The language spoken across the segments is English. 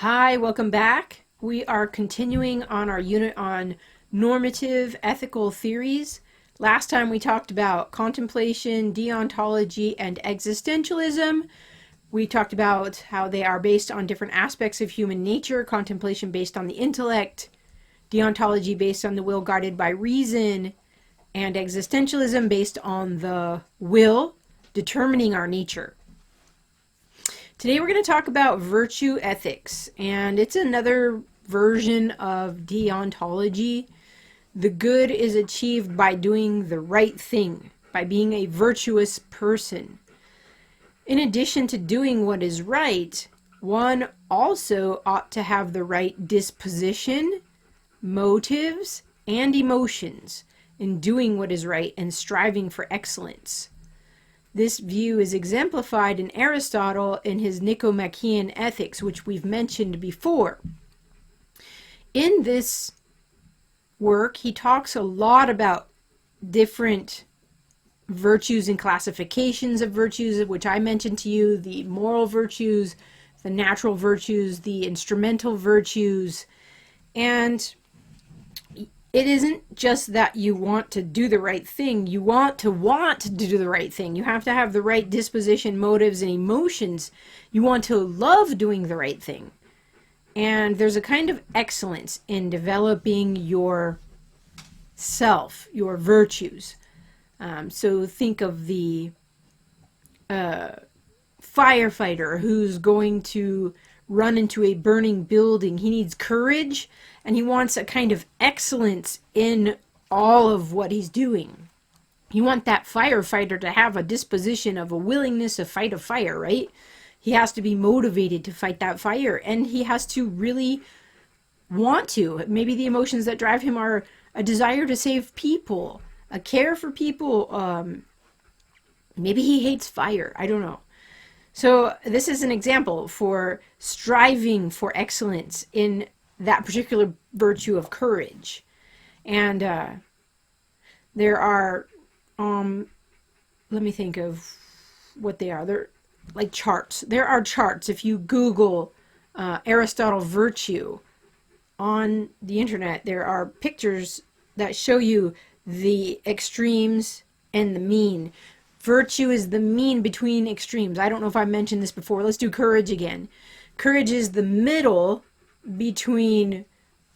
Hi, welcome back. We are continuing on our unit on normative ethical theories. Last time we talked about contemplation, deontology, and existentialism. We talked about how they are based on different aspects of human nature, contemplation based on the intellect, deontology based on the will guided by reason, and existentialism based on the will determining our nature. Today we're going to talk about virtue ethics, and it's another version of deontology. The good is achieved by doing the right thing, by being a virtuous person. In addition to doing what is right, one also ought to have the right disposition, motives, and emotions in doing what is right and striving for excellence. This view is exemplified in Aristotle in his Nicomachean Ethics, which we've mentioned before. In this work, he talks a lot about different virtues and classifications of virtues, which I mentioned to you, the moral virtues, the natural virtues, the instrumental virtues, and it isn't just that you want to do the right thing. You want to do the right thing. You have to have the right disposition, motives, and emotions. You want to love doing the right thing. And there's a kind of excellence in developing your self, your virtues. So think of the firefighter who's going to run into a burning building. He needs courage, and he wants a kind of excellence in all of what he's doing. You want that firefighter to have a disposition of a willingness to fight a fire, right? He has to be motivated to fight that fire, and he has to really want to. Maybe the emotions that drive him are a desire to save people, a care for people. Maybe he hates fire. I don't know. So this is an example for striving for excellence in that particular virtue of courage. And there are, let me think of what they are. They're like charts. There are charts. If you Google Aristotle virtue on the internet, there are pictures that show you the extremes and the mean. Virtue is the mean between extremes. I don't know if I mentioned this before. Let's do courage again. Courage is the middle between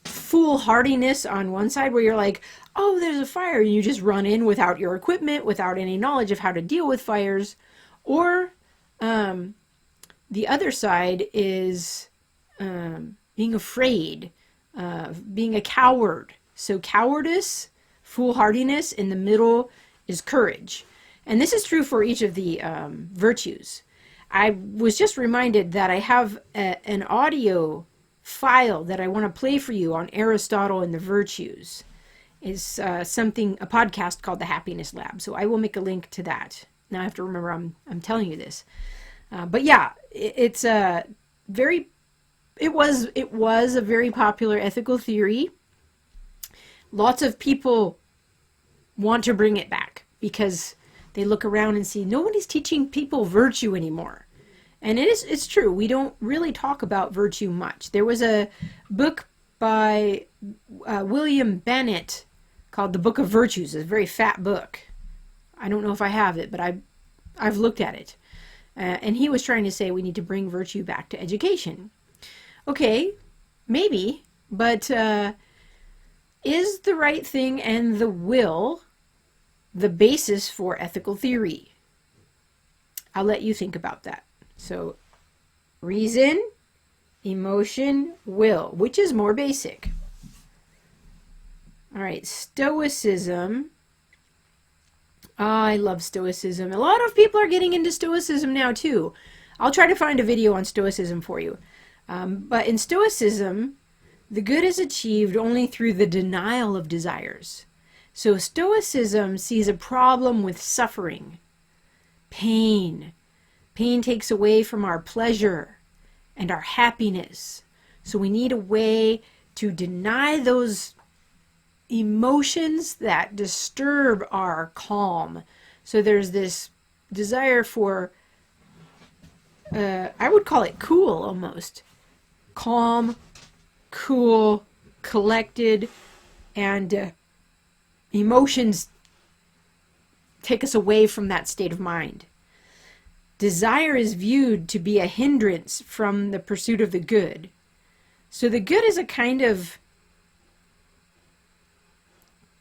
foolhardiness on one side, where you're like, oh, there's a fire, and you just run in without your equipment, without any knowledge of how to deal with fires. Or the other side is being afraid, being a coward. So cowardice, foolhardiness, in the middle is courage. And this is true for each of the virtues. I was just reminded that I have an audio file that I want to play for you on Aristotle and the virtues. It's a podcast called The Happiness Lab. So I will make a link to that. Now I have to remember I'm telling you this. But yeah, it was a very popular ethical theory. Lots of people want to bring it back because they look around and see nobody's teaching people virtue anymore. And it's true. We don't really talk about virtue much. There was a book by William Bennett called The Book of Virtues. It's a very fat book. I don't know if I have it, but I've looked at it. And he was trying to say we need to bring virtue back to education. Okay, maybe, but is the right thing and the will the basis for ethical theory? I'll let you think about that. So, reason, emotion, will. Which is more basic? All right, Stoicism. I love Stoicism. A lot of people are getting into Stoicism now too. I'll try to find a video on Stoicism for you. But in Stoicism, the good is achieved only through the denial of desires. So Stoicism sees a problem with suffering, pain. Pain takes away from our pleasure and our happiness. So we need a way to deny those emotions that disturb our calm. So there's this desire for, I would call it cool almost. calm, cool, collected, and emotions take us away from that state of mind. Desire is viewed to be a hindrance from the pursuit of the good. So the good is a kind of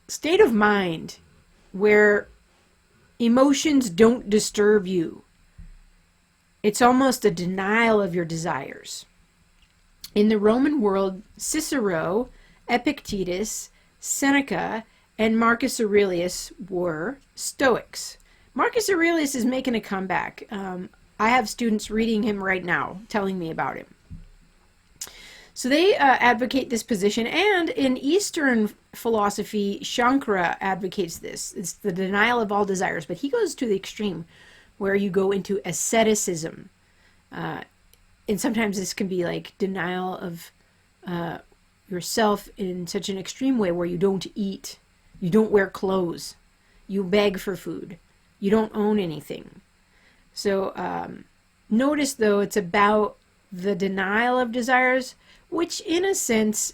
state of mind where emotions don't disturb you. It's almost a denial of your desires. In the Roman world, Cicero, Epictetus, Seneca, and Marcus Aurelius were Stoics. Marcus Aurelius is making a comeback. I have students reading him right now, telling me about him. So they advocate this position, and in Eastern philosophy, Shankara advocates this. It's the denial of all desires, but he goes to the extreme where you go into asceticism. And sometimes this can be like denial of yourself in such an extreme way where you don't eat, you don't wear clothes, you beg for food, you don't own anything. So notice, though, it's about the denial of desires, which in a sense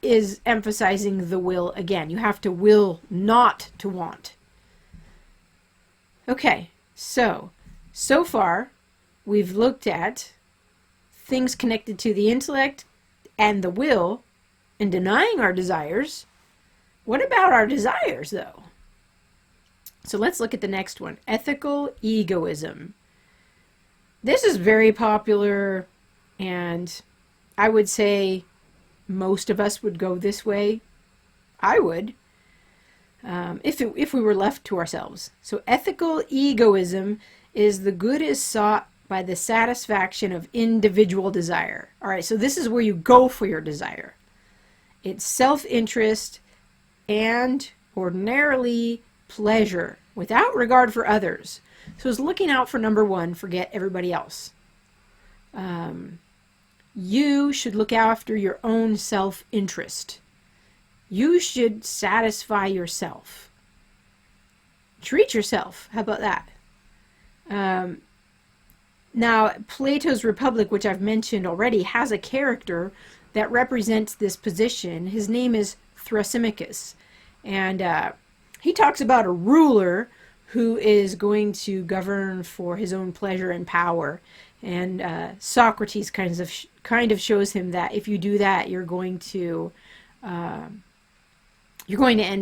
is emphasizing the will again. You have to will not to want. Okay, so far we've looked at things connected to the intellect and the will and denying our desires. What about our desires, though? So let's look at the next one, ethical egoism. This is very popular, and I would say most of us would go this way. I would, if we were left to ourselves. So ethical egoism is the good is sought by the satisfaction of individual desire. All right, so this is where you go for your desire. It's self-interest and ordinarily pleasure without regard for others. So it's looking out for number one, forget everybody else. You should look after your own self-interest. You should satisfy yourself. Treat yourself. How about that? Now, Plato's Republic, which I've mentioned already, has a character that represents this position. His name is Thrasymachus. And he talks about a ruler who is going to govern for his own pleasure and power. And Socrates kind of shows him that if you do that, you're going to end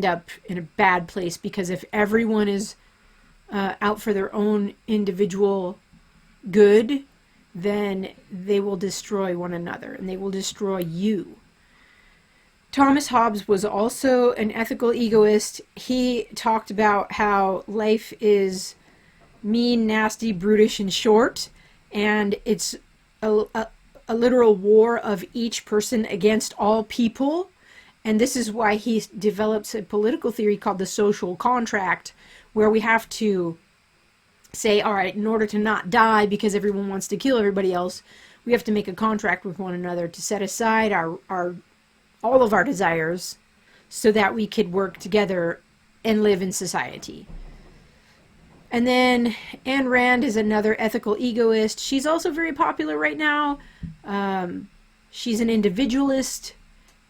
up in a bad place, because if everyone is out for their own individual good, then they will destroy one another and they will destroy you. Thomas Hobbes was also an ethical egoist. He talked about how life is mean, nasty, brutish, and short, and it's a literal war of each person against all people. And this is why he develops a political theory called the social contract, where we have to say, all right, in order to not die because everyone wants to kill everybody else, we have to make a contract with one another to set aside all of our desires so that we could work together and live in society. And then Ayn Rand is another ethical egoist. She's also very popular right now. She's an individualist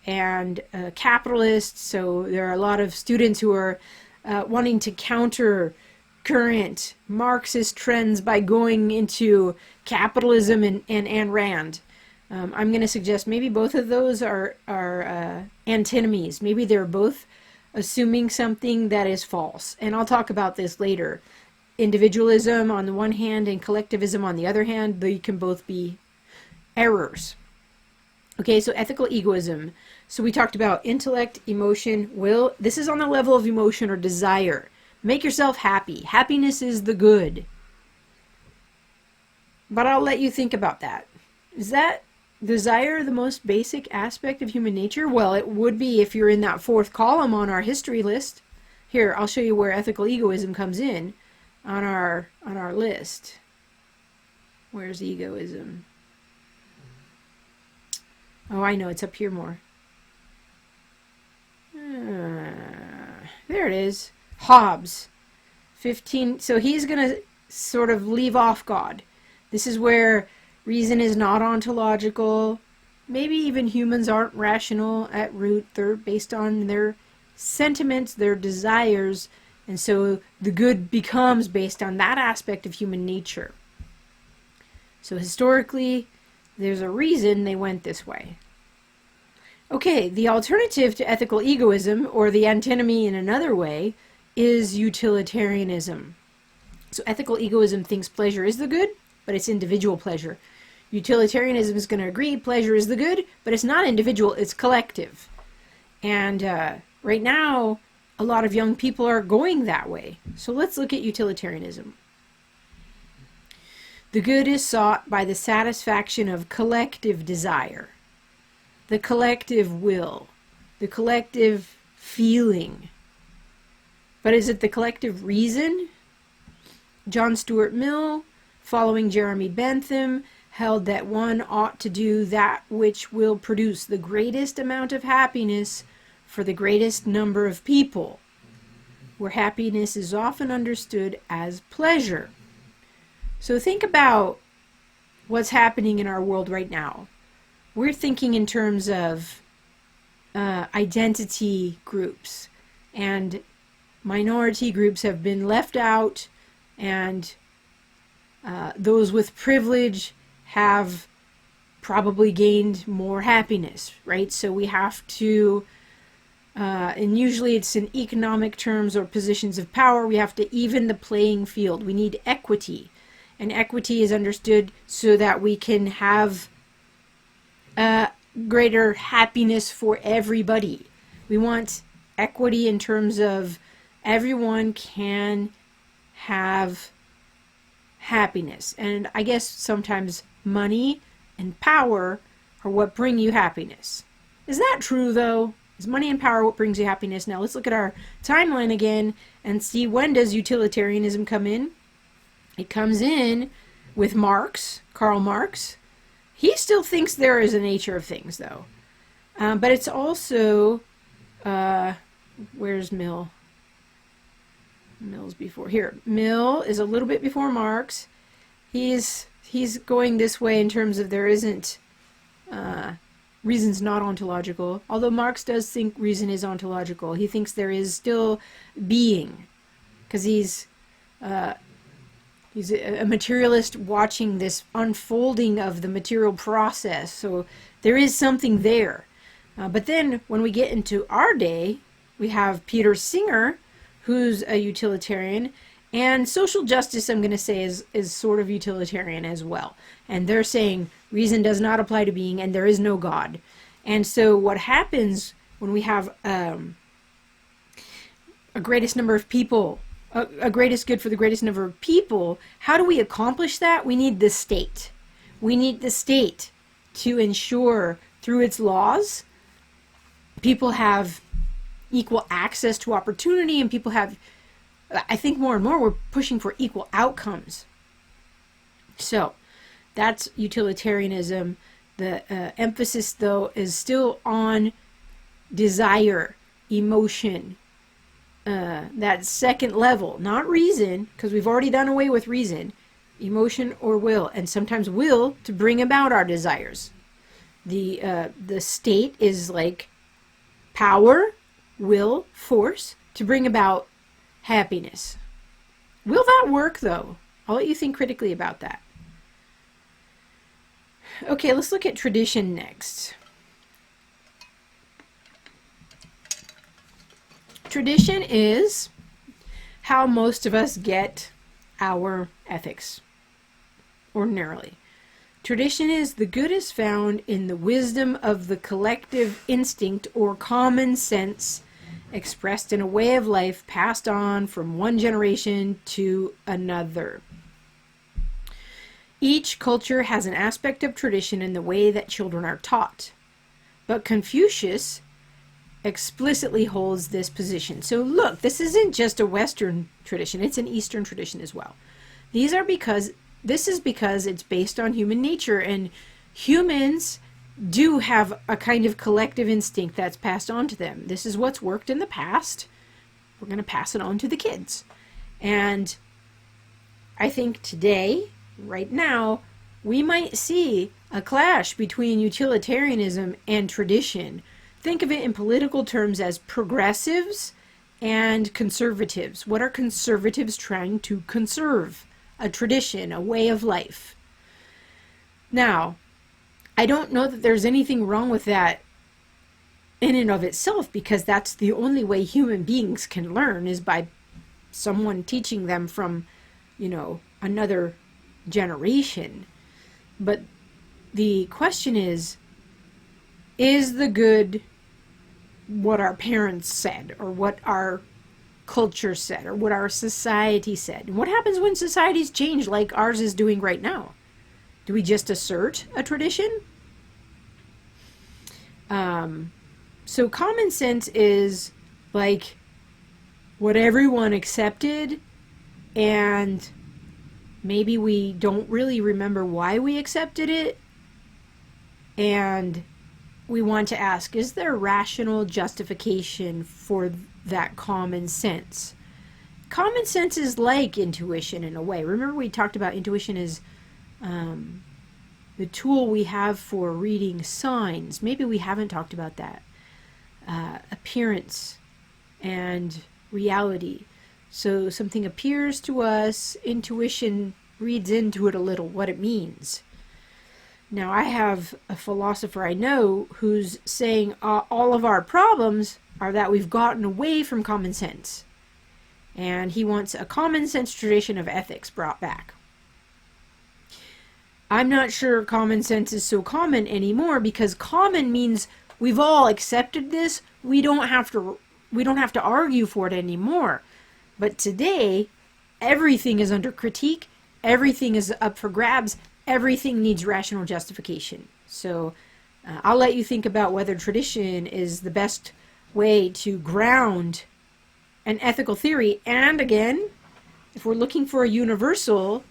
and a capitalist, so there are a lot of students who are wanting to counter current Marxist trends by going into capitalism and Ayn Rand. I'm going to suggest maybe both of those are antinomies. Maybe they're both assuming something that is false. And I'll talk about this later. Individualism on the one hand and collectivism on the other hand, they can both be errors. Okay, so ethical egoism. So we talked about intellect, emotion, will. This is on the level of emotion or desire. Make yourself happy. Happiness is the good. But I'll let you think about that. Is that desire the most basic aspect of human nature? Well, it would be if you're in that fourth column on our history list. Here, I'll show you where ethical egoism comes in on our list. Where's egoism? Oh, I know, it's up here more. There it is. Hobbes. 15. So he's going to sort of leave off God. This is where reason is not ontological. maybe even humans aren't rational at root. They're based on their sentiments, their desires, and so the good becomes based on that aspect of human nature. So historically, there's a reason they went this way. Okay, the alternative to ethical egoism, or the antinomy in another way, is utilitarianism. So ethical egoism thinks pleasure is the good, but it's individual pleasure. Utilitarianism is going to agree pleasure is the good, but it's not individual, it's collective. And right now, a lot of young people are going that way. So let's look at utilitarianism. The good is sought by the satisfaction of collective desire, the collective will, the collective feeling. But is it the collective reason? John Stuart Mill, following Jeremy Bentham, held that one ought to do that which will produce the greatest amount of happiness for the greatest number of people, where happiness is often understood as pleasure. So think about what's happening in our world right now. We're thinking in terms of identity groups, and minority groups have been left out, and those with privilege have probably gained more happiness, right? So we have to, and usually it's in economic terms or positions of power, we have to even the playing field. We need equity. And equity is understood so that we can have greater happiness for everybody. We want equity in terms of everyone can have happiness. And I guess sometimes money and power are what bring you happiness. Is that true, though? Is money and power what brings you happiness? Now let's look at our timeline again and see, when does utilitarianism come in? It comes in with Marx, Karl Marx. He still thinks there is a nature of things, though. But it's also, where's Mill? Mill's before here. Mill is a little bit before Marx. He's going this way in terms of there isn't, reason's not ontological. Although Marx does think reason is ontological. He thinks there is still being, because he's a materialist watching this unfolding of the material process. So there is something there. But then when we get into our day, we have Peter Singer, who's a utilitarian, and social justice, I'm going to say, is sort of utilitarian as well. And they're saying reason does not apply to being, and there is no God. And so what happens when we have a greatest number of people, a greatest good for the greatest number of people, how do we accomplish that? We need the state. We need the state to ensure through its laws people have equal access to opportunity, and people have, I think more and more we're pushing for equal outcomes. So that's utilitarianism. The emphasis, though, is still on desire, emotion, that second level, not reason, because we've already done away with reason, emotion or will, and sometimes will to bring about our desires. The state is like power, will, force to bring about happiness. Will that work, though? I'll let you think critically about that. Okay, let's look at tradition next. Tradition is how most of us get our ethics, ordinarily. Tradition is the good is found in the wisdom of the collective instinct or common sense expressed in a way of life passed on from one generation to another. Each culture has an aspect of tradition in the way that children are taught, but Confucius explicitly holds this position. So look, this isn't just a Western tradition, it's an Eastern tradition as well. This is because it's based on human nature, and humans do have a kind of collective instinct that's passed on to them. This is what's worked in the past. We're going to pass it on to the kids. And I think today, right now, we might see a clash between utilitarianism and tradition. Think of it in political terms as progressives and conservatives. What are conservatives trying to conserve? A tradition, a way of life. Now, I don't know that there's anything wrong with that in and of itself, because that's the only way human beings can learn, is by someone teaching them from, another generation. But the question is the good what our parents said, or what our culture said, or what our society said? And what happens when societies change like ours is doing right now? Do we just assert a tradition? So common sense is like what everyone accepted, and maybe we don't really remember why we accepted it, and we want to ask, is there rational justification for that common sense? Common sense is like intuition in a way. Remember, we talked about intuition as the tool we have for reading signs. Maybe we haven't talked about that. Appearance and reality. So something appears to us, intuition reads into it a little what it means. Now, I have a philosopher I know who's saying all of our problems are that we've gotten away from common sense. And he wants a common sense tradition of ethics brought back. I'm not sure common sense is so common anymore, because common means we've all accepted this. We don't have to argue for it anymore. But today, everything is under critique. Everything is up for grabs. Everything needs rational justification. So I'll let you think about whether tradition is the best way to ground an ethical theory. And again, if we're looking for a universal,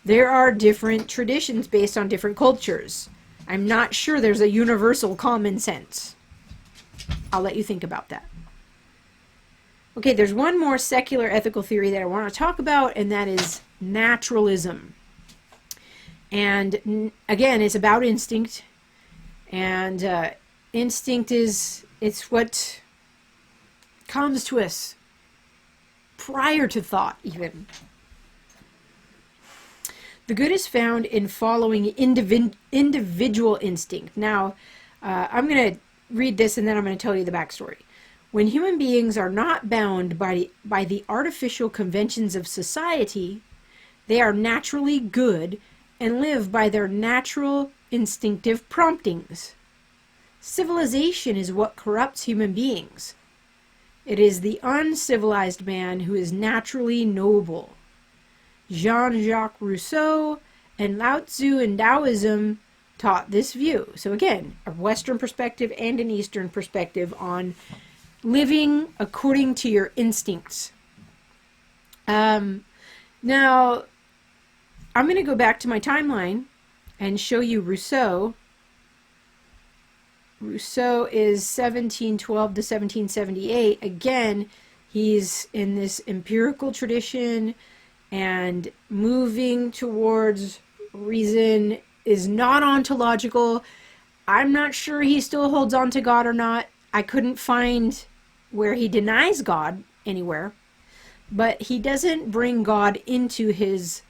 there are different traditions based on different cultures. I'm not sure there's a universal common sense. I'll let you think about that. Okay, there's one more secular ethical theory that I want to talk about, and that is naturalism. And again, it's about instinct. And instinct it's what comes to us prior to thought, even. The good is found in following individual instinct. Now, I'm going to read this and then I'm going to tell you the backstory. When human beings are not bound by the artificial conventions of society, they are naturally good and live by their natural instinctive promptings. Civilization is what corrupts human beings. It is the uncivilized man who is naturally noble. Jean-Jacques Rousseau and Lao Tzu in Taoism taught this view. So again, a Western perspective and an Eastern perspective on living according to your instincts. Now, I'm going to go back to my timeline and show you Rousseau. Rousseau is 1712 to 1778. Again, he's in this empirical tradition, and moving towards reason is not ontological. I'm not sure he still holds on to God or not. I couldn't find where he denies God anywhere. But he doesn't bring God into his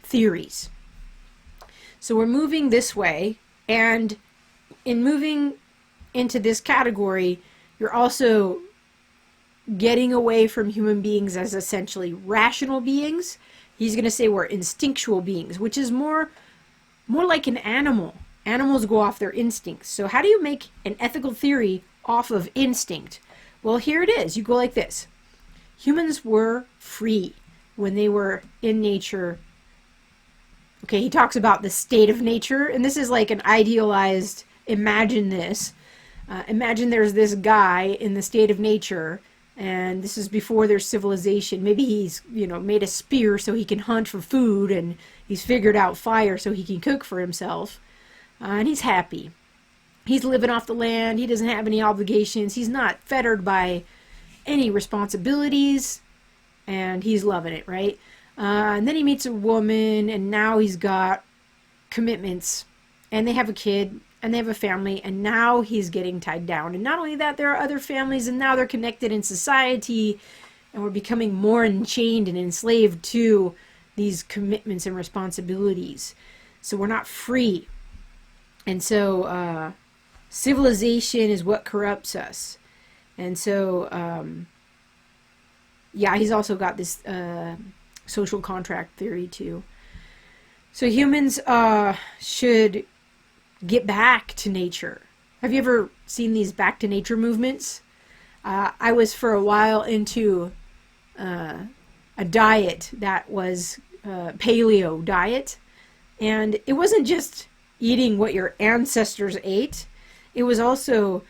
theories. So we're moving this way, and in moving into this category, you're also getting away from human beings as essentially rational beings. He's going to say we're instinctual beings, which is more like an animal. Animals go off their instincts. So how do you make an ethical theory off of instinct? Well, here it is. You go like this. Humans were free when they were in nature. Okay, he talks about the state of nature, and this is like an idealized, imagine this. Imagine there's this guy in the state of nature, and this is before there's civilization. Maybe he's, made a spear so he can hunt for food, and he's figured out fire so he can cook for himself, and he's happy. He's living off the land. He doesn't have any obligations. He's not fettered by any responsibilities, and he's loving it, right? And then he meets a woman, and now he's got commitments, and they have a kid, and they have a family, and now he's getting tied down. And not only that, there are other families, and now they're connected in society, and we're becoming more enchained and enslaved to these commitments and responsibilities. So we're not free. And so civilization is what corrupts us. And so, yeah, he's also got this social contract theory too. So humans should get back to nature. Have you ever seen these back to nature movements? I was for a while into a diet that was paleo diet. And it wasn't just eating what your ancestors ate. It was also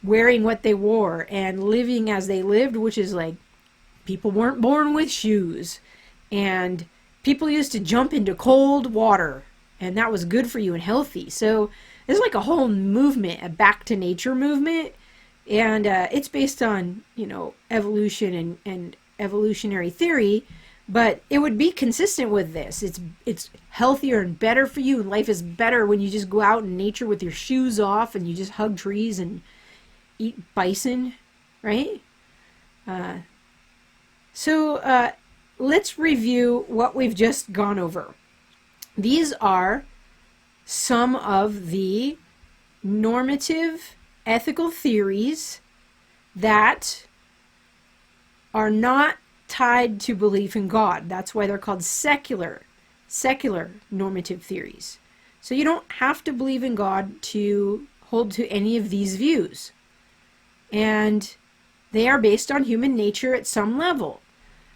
wearing what they wore and living as they lived, which is like people weren't born with shoes. And people used to jump into cold water, and that was good for you and healthy. So there's like a whole movement, a back to nature movement. And it's based on, evolution and evolutionary theory. But it would be consistent with this. It's healthier and better for you. Life is better when you just go out in nature with your shoes off and you just hug trees and eat bison, right? So let's review what we've just gone over. These are some of the normative ethical theories that are not tied to belief in God. That's why they're called secular normative theories. So you don't have to believe in God to hold to any of these views. And they are based on human nature at some level.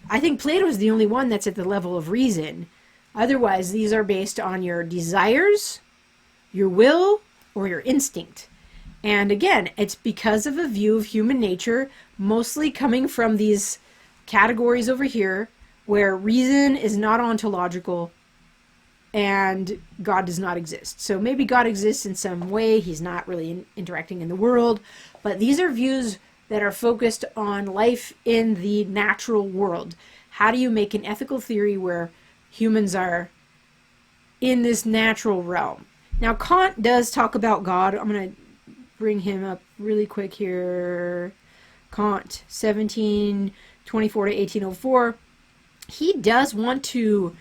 I think Plato is the only one that's at the level of reason. Otherwise, these are based on your desires, your will, or your instinct. And again, it's because of a view of human nature, mostly coming from these categories over here, where reason is not ontological and God does not exist. So maybe God exists in some way, he's not really interacting in the world, but these are views that are focused on life in the natural world. How do you make an ethical theory where humans are in this natural realm? Now, Kant does talk about God. I'm going to bring him up really quick here. Kant, 1724 to 1804. He does want to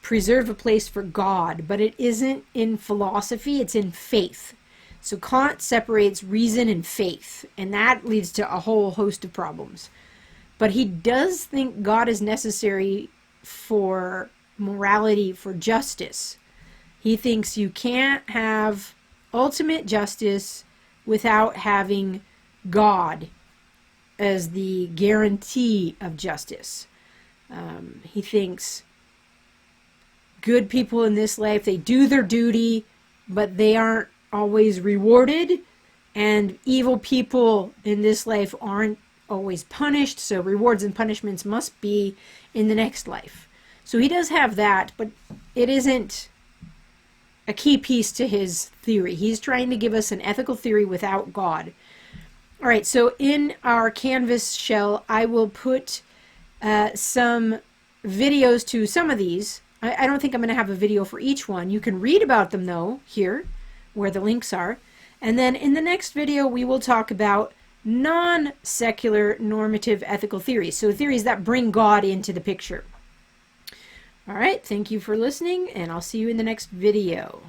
preserve a place for God, but it isn't in philosophy, it's in faith. So Kant separates reason and faith, and that leads to a whole host of problems. But he does think God is necessary for morality, for justice. He thinks you can't have ultimate justice without having God as the guarantee of justice. He thinks good people in this life, they do their duty, but they aren't always rewarded, and evil people in this life aren't always punished, so rewards and punishments must be in the next life. So he does have that, but it isn't a key piece to his theory. He's trying to give us an ethical theory without God. All right, so in our Canvas shell, I will put some videos to some of these. I don't think I'm going to have a video for each one. You can read about them, though, here, where the links are. And then in the next video, we will talk about non-secular normative ethical theories. So theories that bring God into the picture. All right, thank you for listening, and I'll see you in the next video.